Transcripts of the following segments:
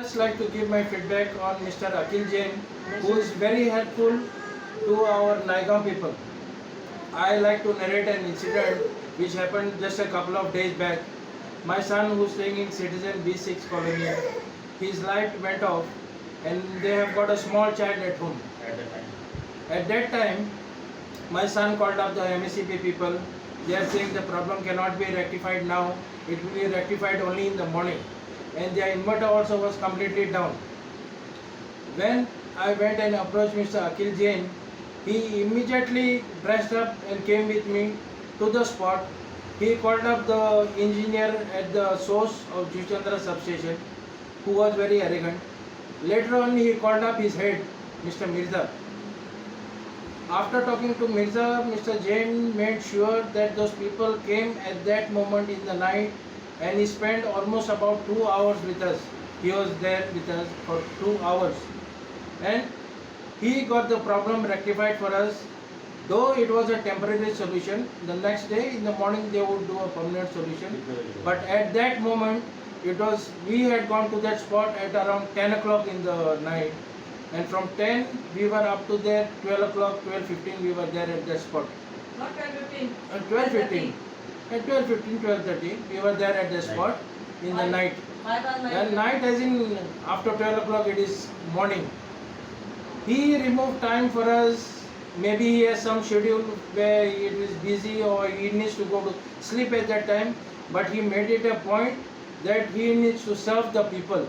Just like to give my feedback on Mr. Akhil Jain, who is very helpful to our Naigam people. I like to narrate an incident which happened just a couple of days back. My son, who is staying in Citizen B6 colony, his light went off, and they have got a small child at home. At that time, my son called up the MSCP people. They are saying the problem cannot be rectified now. It will be rectified only in the morning. And their inverter also was completely down. When I went and approached Mr. Akhil Jain, he immediately dressed up and came with me to the spot. He called up the engineer at the source of Juchandra substation, who was very arrogant. Later on, he called up his head, Mr. Mirza. After talking to Mirza, Mr. Jain made sure that those people came at that moment in the night, and he spent almost about 2 hours with us. He was there with us for 2 hours. And he got the problem rectified for us. Though it was a temporary solution, the next day in the morning they would do a permanent solution. But at that moment, we had gone to that spot at around 10 o'clock in the night. And from 10 we were up to there, 12 o'clock, 12:15 we were there at that spot. Not 12:15. 12:15. At 12:15, 12:30 we were there at the spot in the night. And night as in after 12 o'clock it is morning. He removed time for us. Maybe he has some schedule where it is busy or he needs to go to sleep at that time. But he made it a point that he needs to serve the people.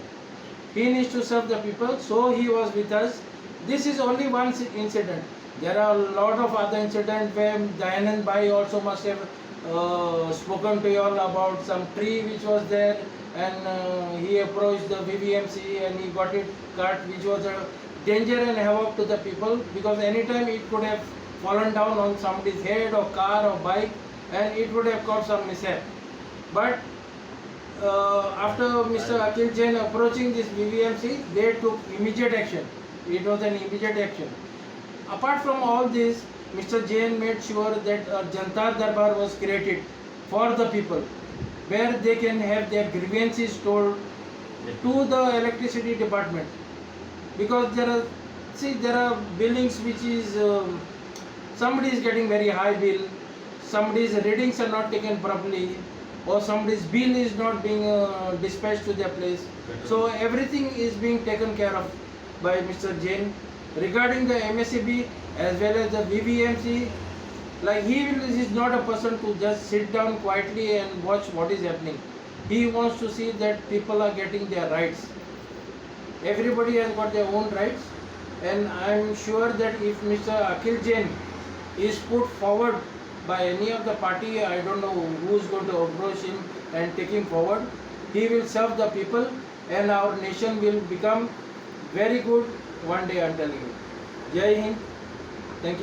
He needs to serve the people, so he was with us. This is only one incident. There are a lot of other incidents where Dayanand Bhai also must have spoken to you all about some tree which was there, and he approached the VVMC and he got it cut, which was a danger and havoc to the people, because anytime it could have fallen down on somebody's head or car or bike, and it would have caused some mishap. But after Mr. Akhil Jain approaching this VVMC, they took immediate action. It was an immediate action. Apart from all this, Mr. Jain made sure that a Jantar Darbar was created for the people, where they can have their grievances told to the electricity department. Because there are billings which is, somebody is getting very high bill, somebody's readings are not taken properly, or somebody's bill is not being dispatched to their place. So everything is being taken care of by Mr. Jain. Regarding the MSCB as well as the VVMC, like he is not a person to just sit down quietly and watch what is happening. He wants to see that people are getting their rights. Everybody has got their own rights, and I am sure that if Mr. Akhil Jain is put forward by any of the party, I don't know who is going to approach him and take him forward, he will serve the people, and our nation will become very good one day, I'm telling you. Jai Hind.